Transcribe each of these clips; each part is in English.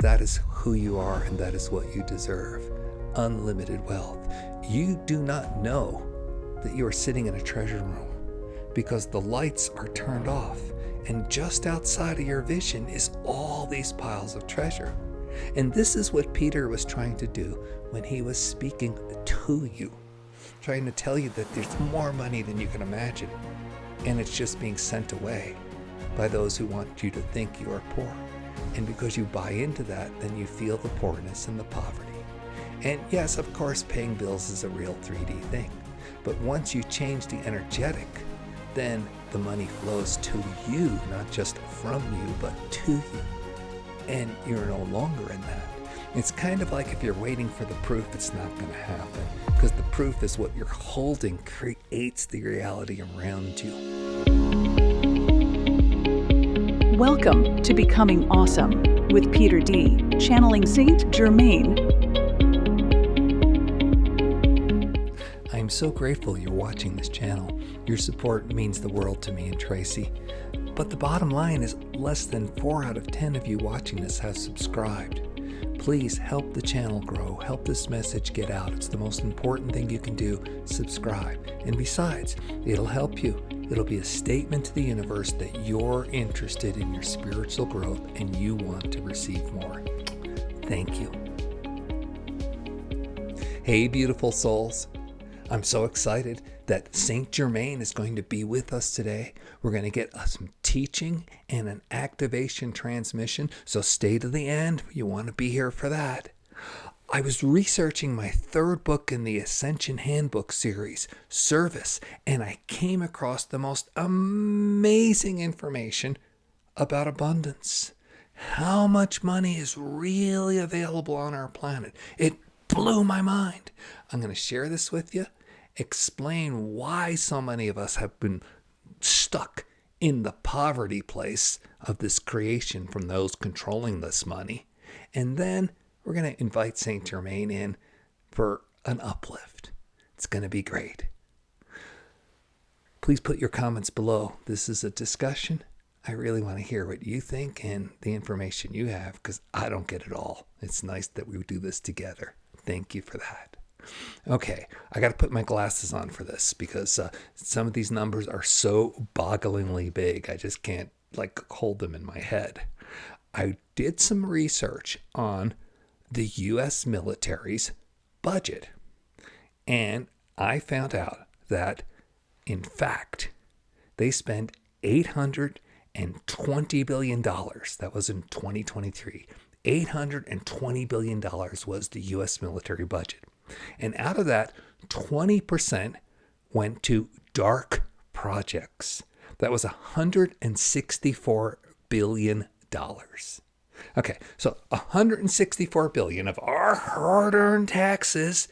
That is who you are, and that is what you deserve. Unlimited wealth. You do not know that you are sitting in a treasure room because the lights are turned off, and just outside of your vision is all these piles of treasure. And this is what Peter was trying to do when he was speaking to you, trying to tell you that there's more money than you can imagine, and it's just being sent away by those who want you to think you are poor. And because you buy into that, then you feel the poorness and the poverty. And yes, of course, paying bills is a real 3D thing. But once you change the energetic, then the money flows to you, not just from you, but to you. And you're no longer in that. It's kind of like if you're waiting for the proof, it's not going to happen. Because the proof is what you're holding creates the reality around you. Welcome to Becoming Awesome with Peter D., channeling Saint Germain. I'm so grateful you're watching this channel. Your support means the world to me and Tracy. But the bottom line is less than 4 out of 10 of you watching this have subscribed. Please help the channel grow. Help this message get out. It's the most important thing you can do. Subscribe. And besides, it'll help you. It'll be a statement to the universe that you're interested in your spiritual growth and you want to receive more. Thank you. Hey, beautiful souls. I'm so excited that Saint Germain is going to be with us today. We're going to get some teaching and an activation transmission, so stay to the end. You want to be here for that. I was researching my 3rd book in the Ascension Handbook series, Service, and I came across the most amazing information about abundance. How much money is really available on our planet? It blew my mind. I'm going to share this with you, explain why so many of us have been stuck in the poverty place of this creation from those controlling this money, and then we're going to invite Saint Germain in for an uplift. It's going to be great. Please put your comments below. This is a discussion. I really want to hear what you think and the information you have, because I don't get it all. It's nice that we do this together. Thank you for that. Okay, I got to put my glasses on for this because some of these numbers are so bogglingly big. I just can't hold them in my head. I did some research on the U.S. military's budget, and I found out that, in fact, they spent $820 billion. That was in 2023. $820 billion was the U.S. military budget. And out of that, 20% went to dark projects. That was $164 billion. Okay, so $164 billion of our hard-earned taxes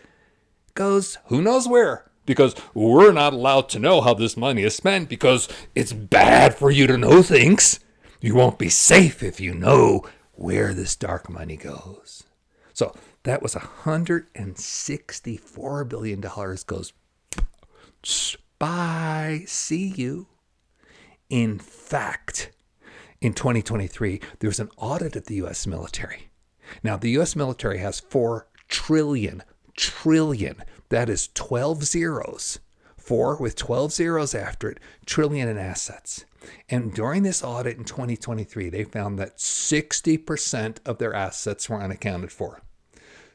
goes who knows where, because we're not allowed to know how this money is spent because it's bad for you to know things. You won't be safe if you know where this dark money goes. So that was $164 billion goes, bye, see you. In fact, in 2023, there was an audit of the U.S. military. Now, the U.S. military has 4 trillion, that is 12 zeros, 4 with 12 zeros after it, trillion in assets. And during this audit in 2023, they found that 60% of their assets were unaccounted for.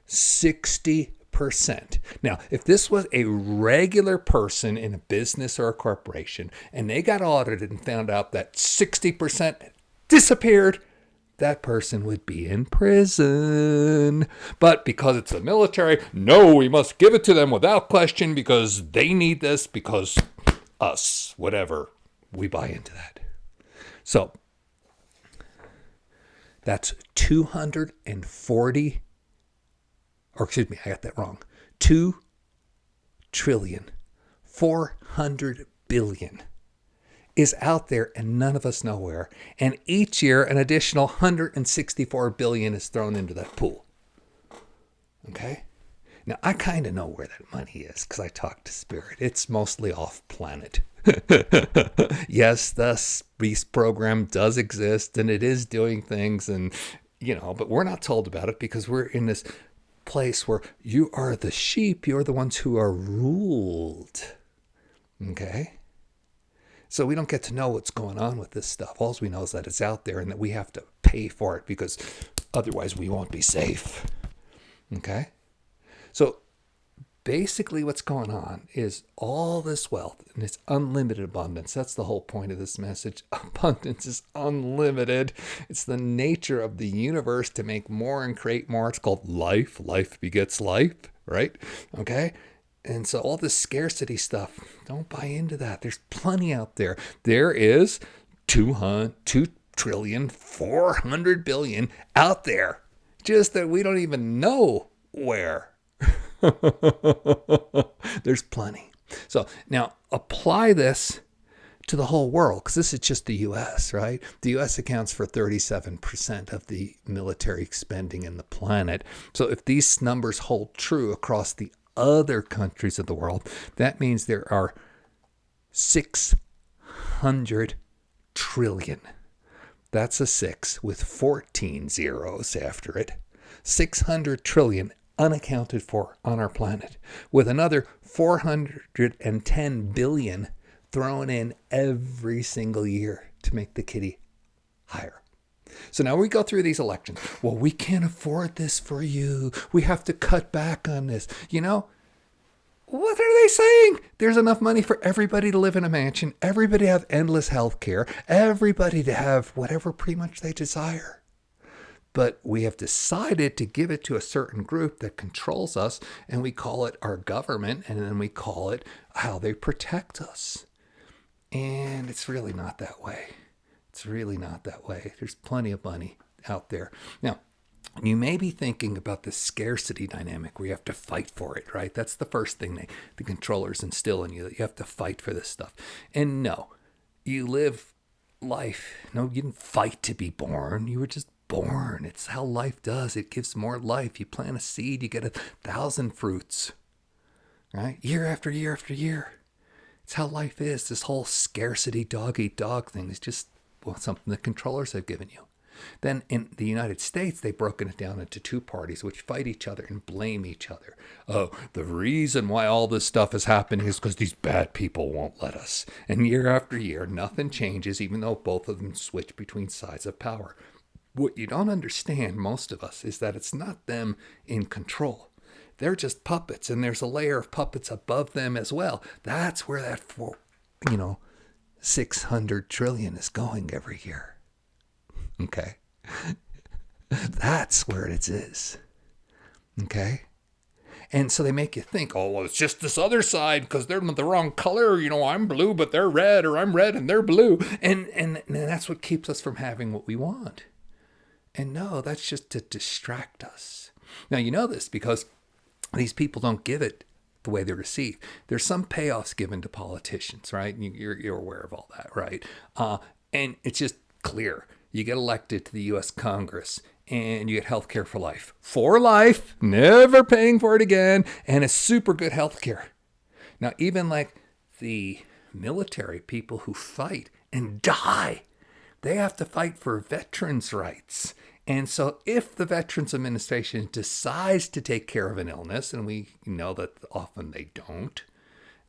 60%. Now, if this was a regular person in a business or a corporation, and they got audited and found out that 60% disappeared, that person would be in prison. But because it's the military, no, we must give it to them without question because they need this, because us, whatever, we buy into that. So that's 240, or excuse me, I got that wrong. 2 trillion, 400 billion is out there and none of us know where. And each year, an additional 164 billion is thrown into that pool. Okay? Now, I kind of know where that money is because I talk to Spirit. It's mostly off planet. Yes, the Beast program does exist and it is doing things, and but we're not told about it because we're in this place where you are the sheep. You're the ones who are ruled. Okay? So we don't get to know what's going on with this stuff. All we know is that it's out there and that we have to pay for it because otherwise we won't be safe. Okay? So basically what's going on is all this wealth and it's unlimited abundance. That's the whole point of this message. Abundance is unlimited. It's the nature of the universe to make more and create more. It's called life. Life begets life, right? Okay? And so all this scarcity stuff, don't buy into that. There's plenty out there. There is 2 trillion, 400 billion out there. Just that we don't even know where. There's plenty. So now apply this to the whole world, because this is just the U.S., right? The U.S. accounts for 37% of the military spending in the planet. So if these numbers hold true across the other countries of the world, that means there are 600 trillion. That's a 6 with 14 zeros after it. 600 trillion unaccounted for on our planet, with another 410 billion thrown in every single year to make the kitty higher. So now we go through these elections. Well, we can't afford this for you. We have to cut back on this. What are they saying? There's enough money for everybody to live in a mansion, everybody to have endless health care, everybody to have whatever pretty much they desire. But we have decided to give it to a certain group that controls us, and we call it our government, and then we call it how they protect us. And it's really not that way. It's really not that way. There's plenty of money out there. Now, you may be thinking about the scarcity dynamic where you have to fight for it, right? That's the first thing the controllers instill in you, that you have to fight for this stuff. And no, you live life. No, you didn't fight to be born. You were just born. It's how life does. It gives more life. You plant a seed, you get 1,000 fruits, right? Year after year after year. It's how life is. This whole scarcity dog-eat-dog thing is just something the controllers have given you. Then in the United States, they've broken it down into 2 parties which fight each other and blame each other. Oh, the reason why all this stuff is happening is because these bad people won't let us. And year after year, nothing changes, even though both of them switch between sides of power. What you don't understand, most of us, is that it's not them in control. They're just puppets, and there's a layer of puppets above them as well. That's where that 600 trillion is going every year. Okay? That's where it is. Okay? And so they make you think, oh, well, it's just this other side because they're the wrong color. I'm blue, but they're red, or I'm red and they're blue. And that's what keeps us from having what we want. And no, that's just to distract us. Now, you know this because these people don't give it the way they receive. There's some payoffs given to politicians, right? You're aware of all that, right? And it's just clear. You get elected to the U.S. Congress and you get health care for life. For life, never paying for it again, and it's super good health care. Now, even like the military people who fight and die, they have to fight for veterans' rights. And so if the Veterans Administration decides to take care of an illness, and we know that often they don't,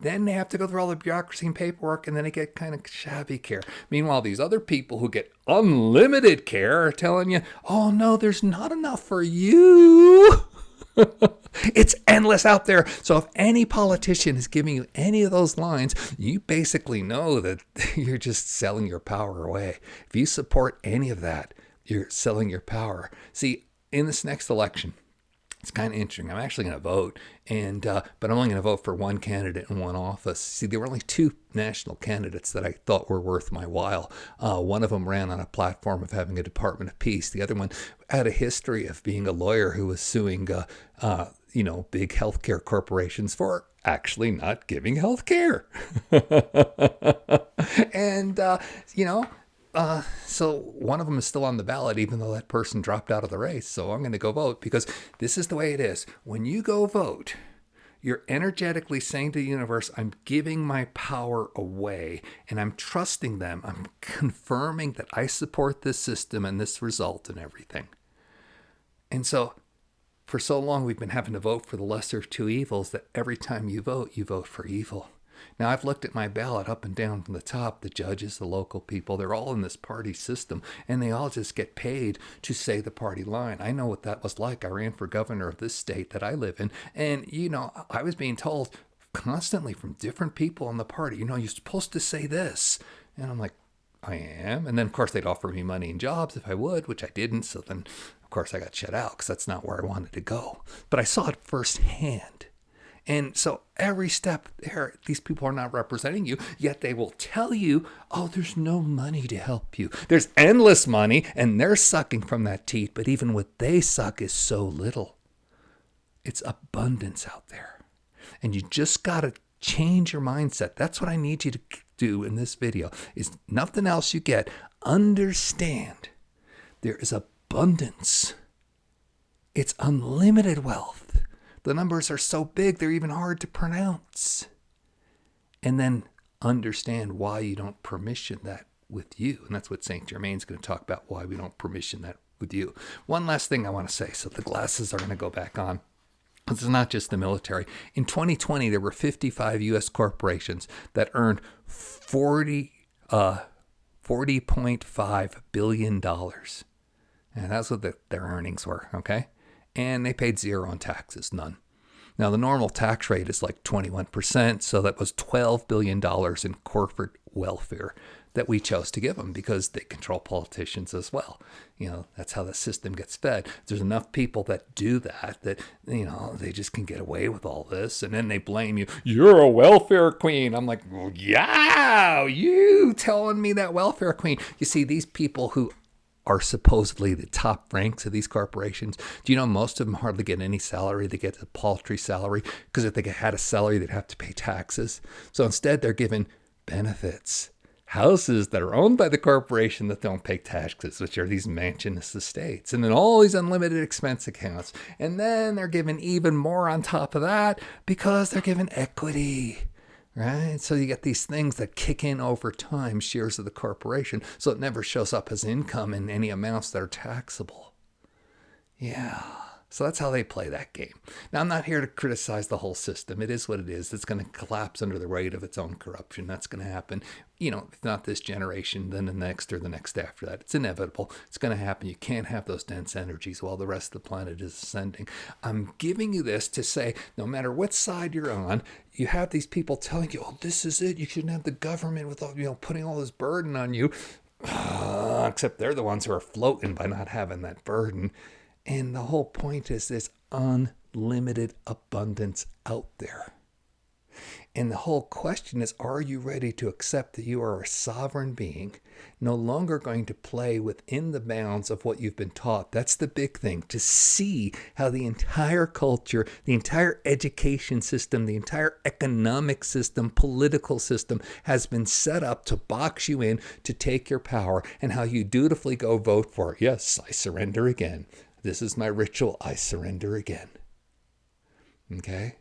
then they have to go through all the bureaucracy and paperwork, and then they get kind of shabby care. Meanwhile, these other people who get unlimited care are telling you, oh no, there's not enough for you. It's endless out there. So if any politician is giving you any of those lines, you basically know that you're just selling your power away. If you support any of that, you're selling your power. See, in this next election, it's kind of interesting. I'm actually going to vote, but I'm only going to vote for one candidate in one office. See, there were only 2 national candidates that I thought were worth my while. One of them ran on a platform of having a Department of Peace. The other one had a history of being a lawyer who was suing, big healthcare corporations for actually not giving healthcare. And, so one of them is still on the ballot, even though that person dropped out of the race. So I'm going to go vote because this is the way it is. When you go vote, you're energetically saying to the universe, I'm giving my power away and I'm trusting them. I'm confirming that I support this system and this result and everything. And so for so long, we've been having to vote for the lesser of two evils that every time you vote for evil. Now, I've looked at my ballot up and down from the top, the judges, the local people, they're all in this party system, and they all just get paid to say the party line. I know what that was like. I ran for governor of this state that I live in, and, I was being told constantly from different people in the party, you're supposed to say this. And I'm like, I am. And then, of course, they'd offer me money and jobs if I would, which I didn't. So then, of course, I got shut out because that's not where I wanted to go. But I saw it firsthand. And so every step there, these people are not representing you, yet they will tell you, oh, there's no money to help you. There's endless money, and they're sucking from that teat, but even what they suck is so little. It's abundance out there. And you just got to change your mindset. That's what I need you to do in this video, is nothing else you get. Understand there is abundance. It's unlimited wealth. The numbers are so big, they're even hard to pronounce. And then understand why you don't permission that with you. And that's what St. Germain's going to talk about, why we don't permission that with you. One last thing I want to say. So the glasses are going to go back on. This is not just the military. In 2020, there were 55 U.S. corporations that earned $40.5 billion. And that's what their earnings were, okay? And they paid zero on taxes, none. Now, the normal tax rate is like 21%, so that was $12 billion in corporate welfare that we chose to give them because they control politicians as well. That's how the system gets fed. There's enough people that do that, they just can get away with all this. And then they blame you. You're a welfare queen. I'm like, well, yeah, you telling me that welfare queen. You see, these people who are supposedly the top ranks of these corporations. Do you know most of them hardly get any salary? They get a paltry salary because if they had a salary, they'd have to pay taxes. So instead, they're given benefits, houses that are owned by the corporation that don't pay taxes, which are these mansionist estates, and then all these unlimited expense accounts. And then they're given even more on top of that because they're given equity. Right? So you get these things that kick in over time, shares of the corporation, so it never shows up as income in any amounts that are taxable. Yeah. So that's how they play that game. Now, I'm not here to criticize the whole system. It is what it is. It's going to collapse under the weight of its own corruption. That's going to happen, if not this generation, then the next or the next after that. It's inevitable. It's going to happen. You can't have those dense energies while the rest of the planet is ascending. I'm giving you this to say, no matter what side you're on, you have these people telling you, oh, this is it. You shouldn't have the government with all, putting all this burden on you. Except they're the ones who are floating by not having that burden. And the whole point is there's unlimited abundance out there. And the whole question is, are you ready to accept that you are a sovereign being, no longer going to play within the bounds of what you've been taught? That's the big thing, to see how the entire culture, the entire education system, the entire economic system, political system has been set up to box you in, to take your power, and how you dutifully go vote for, yes, I surrender again. This is my ritual. I surrender again. Okay?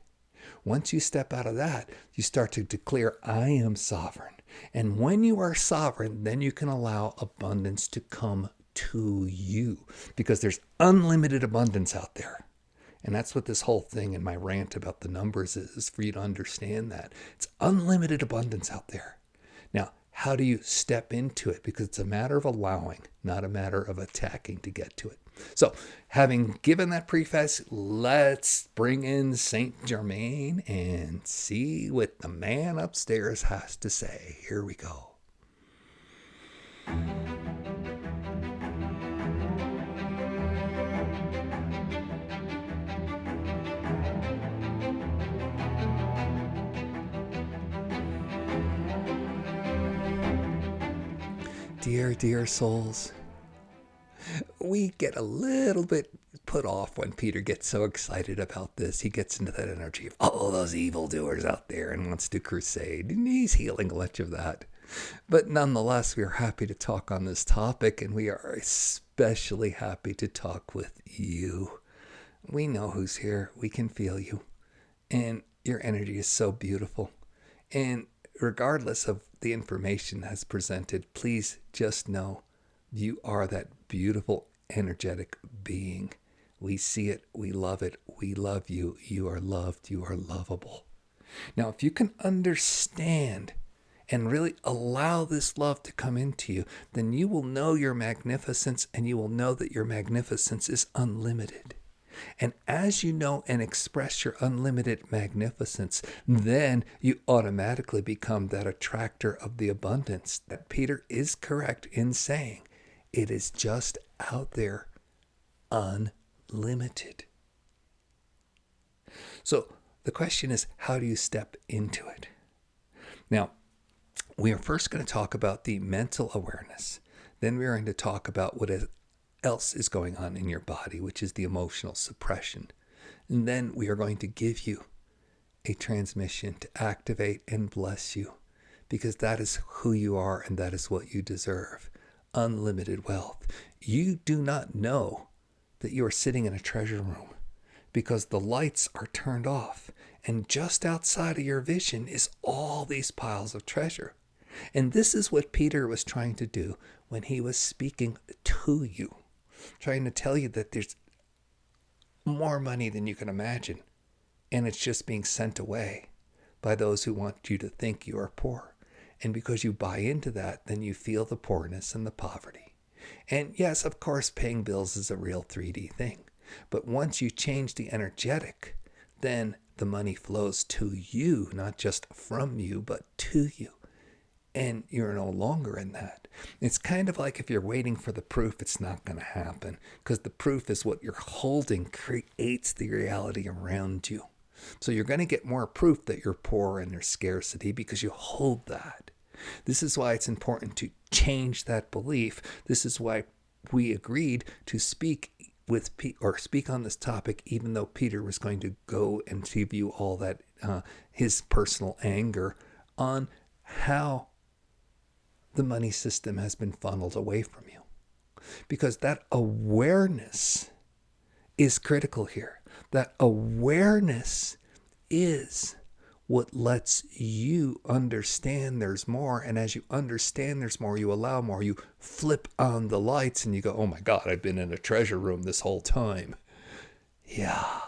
Once you step out of that, you start to declare, I am sovereign. And when you are sovereign, then you can allow abundance to come to you because there's unlimited abundance out there. And that's what this whole thing in my rant about the numbers is for you to understand that. It's unlimited abundance out there. Now, how do you step into it? Because it's a matter of allowing, not a matter of attacking to get to it. So, having given that preface, let's bring in St. Germain and see what the man upstairs has to say. Here we go. Dear, dear souls, we get a little bit put off when Peter gets so excited about this. He gets into that energy of all those evildoers out there and wants to crusade. And he's healing much of that. But nonetheless, we are happy to talk on this topic, and we are especially happy to talk with you. We know who's here. We can feel you. And your energy is so beautiful. And regardless of the information that's presented, please just know you are that beautiful, energetic being We see it. We love it. We love you. You are loved. You are lovable. Now, if you can understand and really allow this love to come into you, then you will know your magnificence, and you will know that your magnificence is unlimited. And as you know and express your unlimited magnificence, then you automatically become that attractor of the abundance that Peter is correct in saying. It is just out there, unlimited. So the question is, how do you step into it? Now, we are first going to talk about the mental awareness. Then we're going to talk about what else is going on in your body, which is the emotional suppression. And then we are going to give you a transmission to activate and bless you, because that is who you are and that is what you deserve. Unlimited wealth. You do not know that you are sitting in a treasure room because the lights are turned off, and just outside of your vision is all these piles of treasure. And this is what Peter was trying to do when he was speaking to you, trying to tell you that there's more money than you can imagine, and it's just being sent away by those who want you to think you are poor. And because you buy into that, then you feel the poorness and the poverty. And yes, of course, paying bills is a real 3D thing. But once you change the energetic, then the money flows to you, not just from you, but to you. And you're no longer in that. It's kind of like if you're waiting for the proof, it's not going to happen, because the proof is what you're holding creates the reality around you. So you're going to get more proof that you're poor and there's scarcity because you hold that. This is why it's important to change that belief. This is why we agreed to speak on this topic, even though Peter was going to go and give you all that, his personal anger on how the money system has been funneled away from you. Because that awareness is critical here. That awareness is what lets you understand there's more. And as you understand there's more, you allow more. You flip on the lights and you go, oh my God, I've been in a treasure room this whole time. Yeah.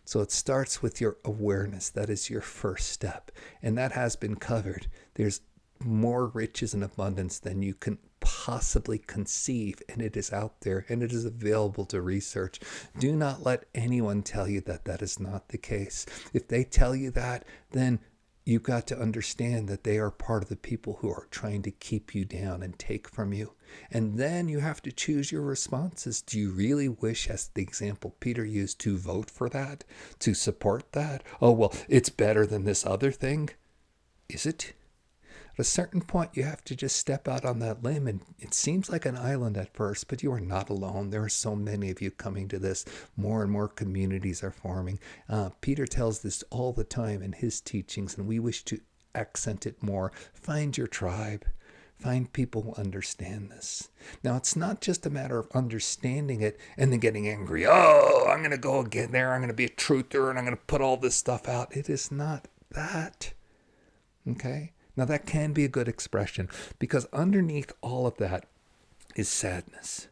So it starts with your awareness. That is your first step. And that has been covered. There's more riches and abundance than you can possibly conceive, and it is out there and it is available to research. Do not let anyone tell you that that is not the case. If they tell you that, then you've got to understand that they are part of the people who are trying to keep you down and take from you. And then you have to choose your responses. Do you really wish, as the example Peter used, to vote for that, to support that? Oh, well, it's better than this other thing. Is it? At a certain point, you have to just step out on that limb, and it seems like an island at first, but you are not alone. There are so many of you coming to this. More and more communities are forming. Peter tells this all the time in his teachings, and we wish to accent it more. Find your tribe. Find people who understand this. Now, it's not just a matter of understanding it and then getting angry. Oh, I'm going to go again there. I'm going to be a truther, and I'm going to put all this stuff out. It is not that. Okay? Now, that can be a good expression, because underneath all of that is sadness.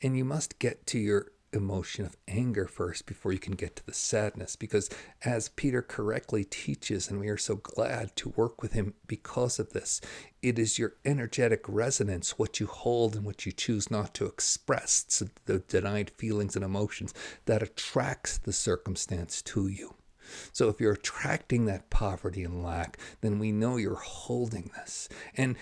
And you must get to your emotion of anger first before you can get to the sadness, because as Peter correctly teaches, and we are so glad to work with him because of this, it is your energetic resonance, what you hold and what you choose not to express, so the denied feelings and emotions, that attracts the circumstance to you. So if you're attracting that poverty and lack, then we know you're holding this. And,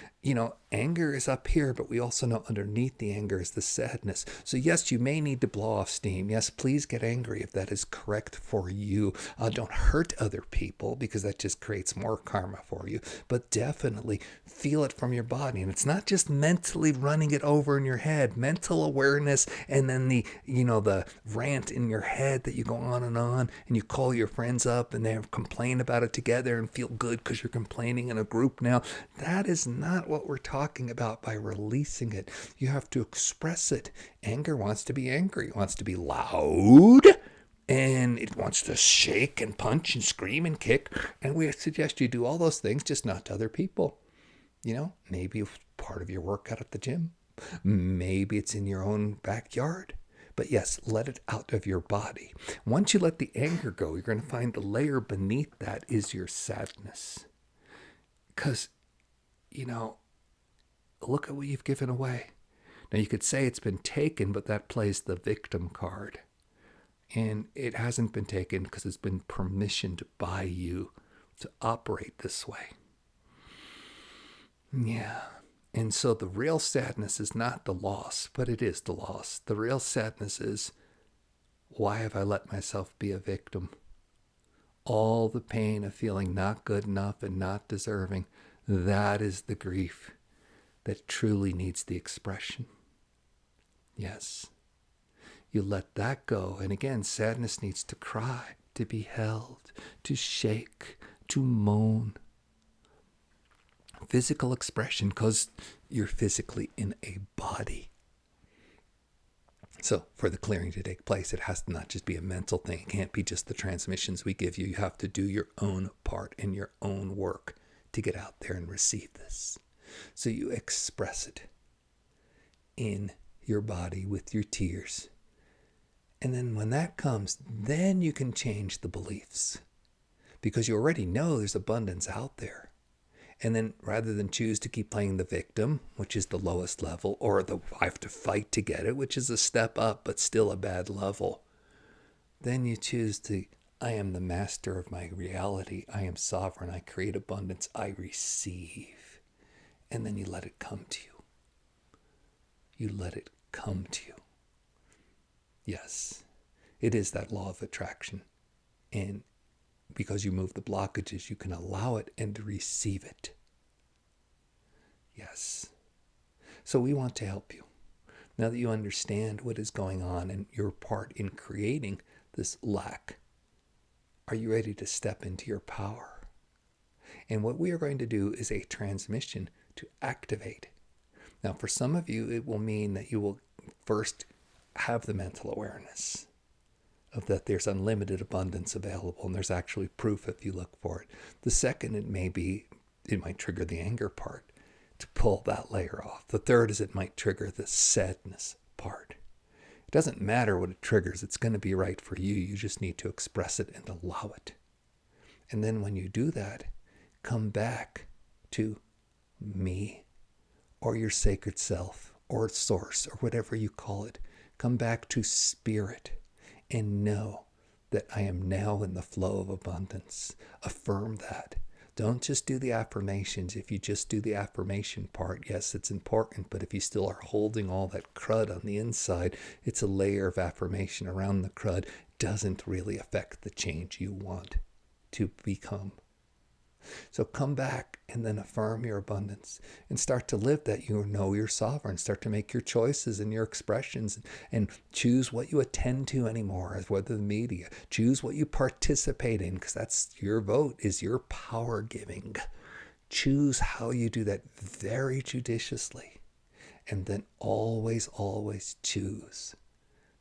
anger is up here, but we also know underneath the anger is the sadness. So yes, you may need to blow off steam. Yes, please get angry if that is correct for you. Don't hurt other people, because that just creates more karma for you. But definitely feel it from your body. And it's not just mentally running it over in your head. Mental awareness, and then the rant in your head that you go on and you call your friends up and they complain about it together and feel good because you're complaining in a group now. That is not what we're talking about by releasing it. You have to express it. Anger wants to be angry. It wants to be loud. And it wants to shake and punch and scream and kick. And we suggest you do all those things, just not to other people. Maybe part of your workout at the gym. Maybe it's in your own backyard. But yes, let it out of your body. Once you let the anger go, you're going to find the layer beneath that is your sadness. Because, look at what you've given away. Now, you could say it's been taken, but that plays the victim card. And it hasn't been taken because it's been permissioned by you to operate this way. Yeah. And so the real sadness is not the loss, but it is the loss. The real sadness is, why have I let myself be a victim? All the pain of feeling not good enough and not deserving, that is the grief that truly needs the expression. Yes. You let that go. And again, sadness needs to cry, to be held, to shake, to moan. Physical expression, because you're physically in a body. So for the clearing to take place, it has to not just be a mental thing. It can't be just the transmissions we give you. You have to do your own part and your own work to get out there and receive this. So you express it in your body with your tears. And then when that comes, then you can change the beliefs. Because you already know there's abundance out there. And then rather than choose to keep playing the victim, which is the lowest level, or I have to fight to get it, which is a step up but still a bad level, then you choose to, I am the master of my reality. I am sovereign. I create abundance. I receive. And then you let it come to you. You let it come to you. Yes, it is that law of attraction. And because you move the blockages, you can allow it and receive it. Yes. So we want to help you. Now that you understand what is going on and your part in creating this lack, are you ready to step into your power? And what we are going to do is a transmission to activate. Now, for some of you, it will mean that you will first have the mental awareness of that there's unlimited abundance available, and there's actually proof if you look for it. The second, it might trigger the anger part to pull that layer off. The third is it might trigger the sadness part. It doesn't matter what it triggers. It's going to be right for you. You just need to express it and allow it. And then when you do that, come back to me or your sacred self or source or whatever you call it. Come back to spirit. And know that I am now in the flow of abundance. Affirm that. Don't just do the affirmations. If you just do the affirmation part, yes, it's important, but if you still are holding all that crud on the inside, it's a layer of affirmation around the crud. Doesn't really affect the change you want to become. So come back and then affirm your abundance and start to live that you know you're sovereign. Start to make your choices and your expressions and choose what you attend to anymore, as whether the media. Choose what you participate in, because that's your vote, is your power giving. Choose how you do that very judiciously. And then always, always choose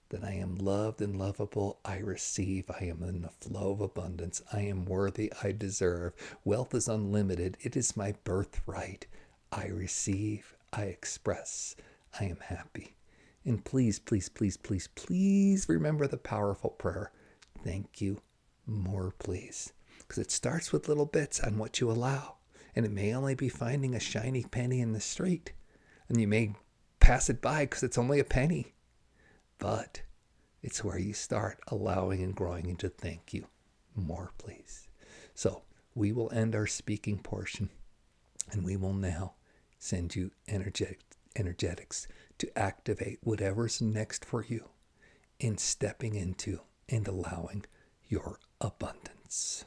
that I am loved and lovable. I receive. I am in the flow of abundance. I am worthy. I deserve. Wealth is unlimited. It is my birthright. I receive. I express. I am happy. And please, please, please, please, please remember the powerful prayer. Thank you. More, please. Because it starts with little bits on what you allow. And it may only be finding a shiny penny in the street. And you may pass it by because it's only a penny. But it's where you start allowing and growing into thank you. More, please. So we will end our speaking portion, and we will now send you energetics to activate whatever's next for you in stepping into and allowing your abundance.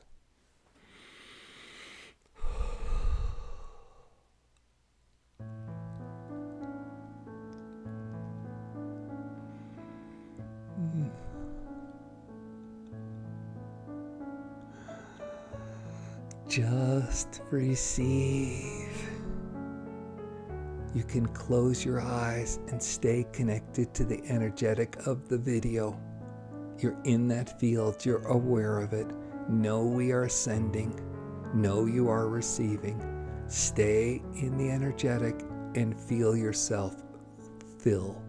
Just receive. You can close your eyes and stay connected to the energetic of the video. You're in that field. You're aware of it. Know we are ascending. Know you are receiving. Stay in the energetic and feel yourself fulfill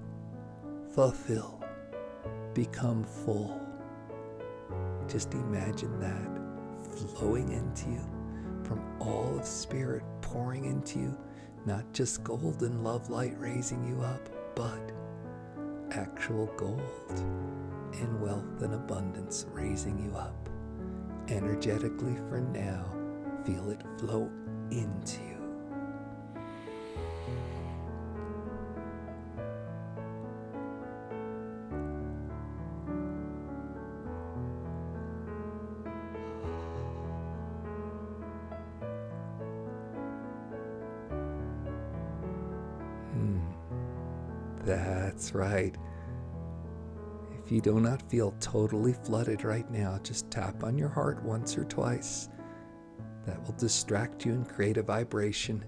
become full. Just imagine that flowing into you from all of spirit pouring into you, not just gold and love light raising you up, but actual gold and wealth and abundance raising you up. Energetically for now, feel it flow into you. That's right. If you do not feel totally flooded right now, just tap on your heart once or twice. That will distract you and create a vibration.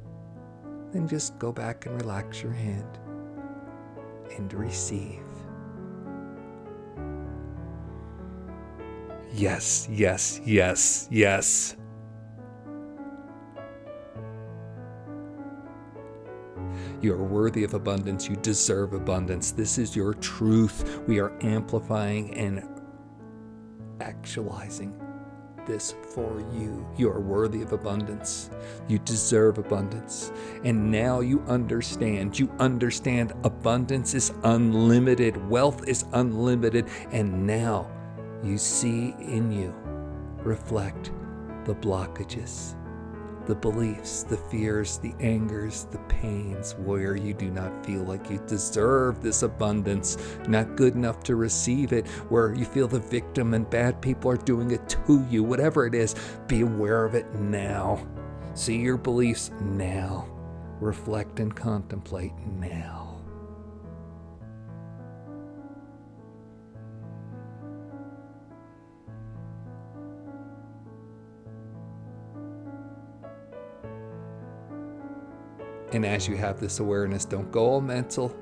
Then just go back and relax your hand and receive. Yes, yes, yes, yes. You are worthy of abundance. You deserve abundance. This is your truth. We are amplifying and actualizing this for you. You are worthy of abundance. You deserve abundance. And now you understand. You understand abundance is unlimited. Wealth is unlimited. And now you see in you reflect the blockages, the beliefs, the fears, the angers, the pains, where you do not feel like you deserve this abundance, not good enough to receive it, where you feel the victim and bad people are doing it to you, whatever it is, be aware of it now. See your beliefs now. Reflect and contemplate now. And as you have this awareness, don't go all mental.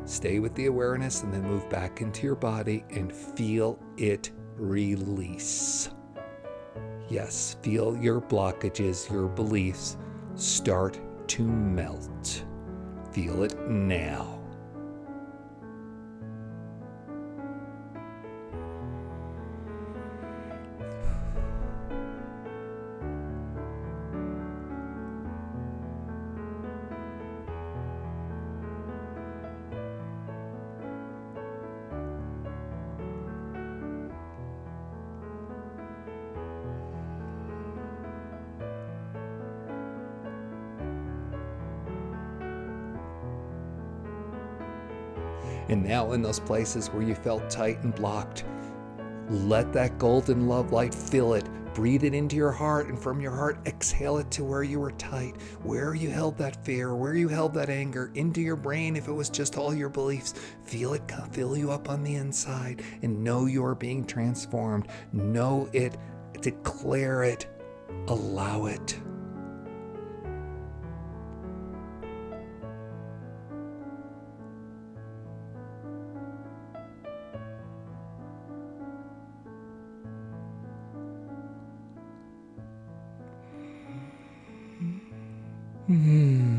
Stay with the awareness and then move back into your body and feel it release. Yes, feel your blockages, your beliefs start to melt. Feel it now. And now in those places where you felt tight and blocked, let that golden love light fill it. Breathe it into your heart, and from your heart, exhale it to where you were tight, where you held that fear, where you held that anger, into your brain if it was just all your beliefs. Feel it fill you up on the inside, and know you are being transformed. Know it, declare it, allow it.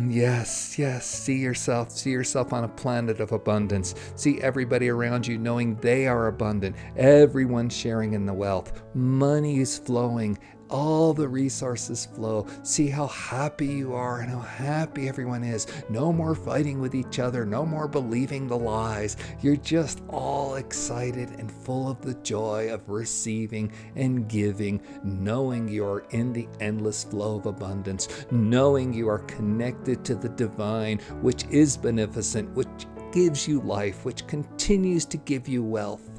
Yes, yes. See yourself on a planet of abundance. See everybody around you knowing they are abundant. Everyone sharing in the wealth. Money is flowing. All the resources flow. See how happy you are and how happy everyone is. No more fighting with each other. No more believing the lies. You're just all excited and full of the joy of receiving and giving, knowing you're in the endless flow of abundance, knowing you are connected to the divine, which is beneficent, which gives you life, which continues to give you wealth.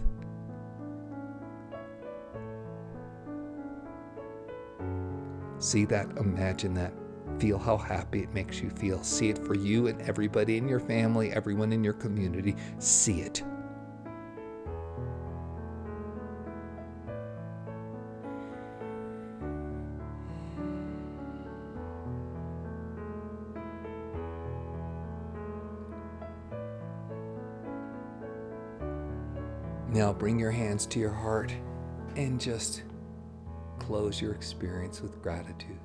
See that, imagine that, feel how happy it makes you feel. See it for you and everybody in your family, everyone in your community. See it. Now bring your hands to your heart and just close your experience with gratitude.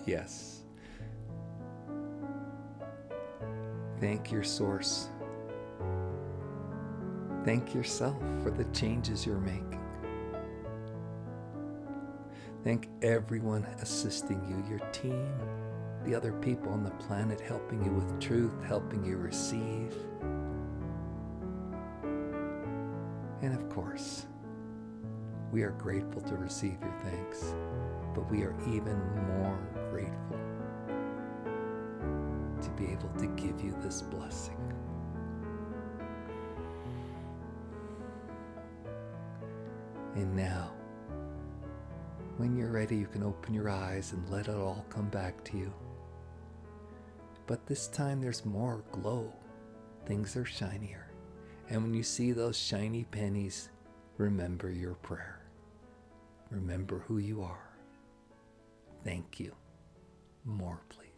Yes. Thank your source. Thank yourself for the changes you're making. Thank everyone assisting you, your team, the other people on the planet helping you with truth, helping you receive. And of course, we are grateful to receive your thanks, but we are even more grateful to be able to give you this blessing. And now, when you're ready, you can open your eyes and let it all come back to you. But this time there's more glow. Things are shinier. And when you see those shiny pennies, remember your prayer. Remember who you are. Thank you. More, please.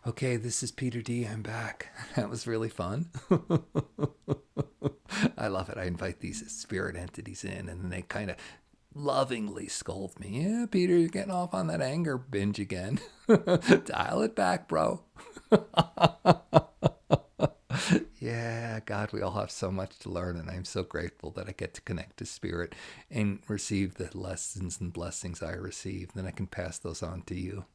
Okay, this is Peter D. I'm back. That was really fun. I love it. I invite these spirit entities in, and then they kind of lovingly scold me. Yeah, Peter, you're getting off on that anger binge again. Dial it back, bro. Yeah, God, we all have so much to learn, and I'm so grateful that I get to connect to spirit and receive the lessons and blessings I receive. Then I can pass those on to you.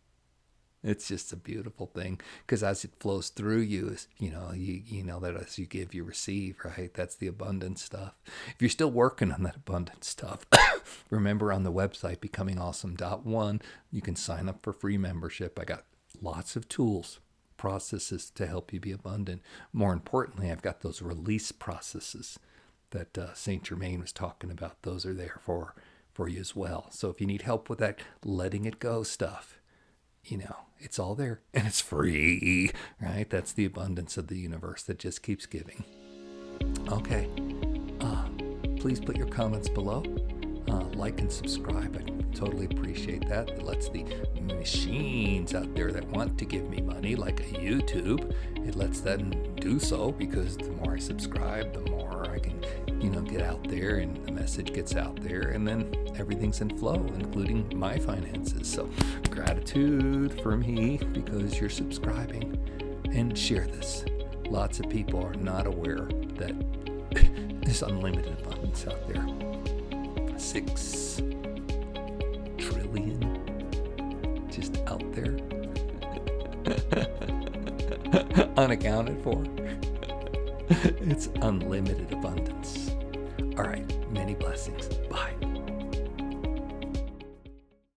It's just a beautiful thing, because as it flows through you, you know that as you give, you receive, right? That's the abundant stuff. If you're still working on that abundant stuff, remember on the website, becomingawesome.one, you can sign up for free membership. I got lots of tools, processes to help you be abundant. More importantly, I've got those release processes that St. Germain was talking about. Those are there for you as well. So if you need help with that letting it go stuff, it's all there, and it's free, right? That's the abundance of the universe that just keeps giving. Okay. Please put your comments below. Like and subscribe. I totally appreciate that. It lets the machines out there that want to give me money, like a YouTube, it lets them do so, because the more I subscribe, the more I can, get out there, and the message gets out there, and then everything's in flow, including my finances. So gratitude for me because you're subscribing, and share this. Lots of people are not aware that there's unlimited abundance out there. 6 trillion just out there unaccounted for. It's unlimited abundance. All right, many blessings.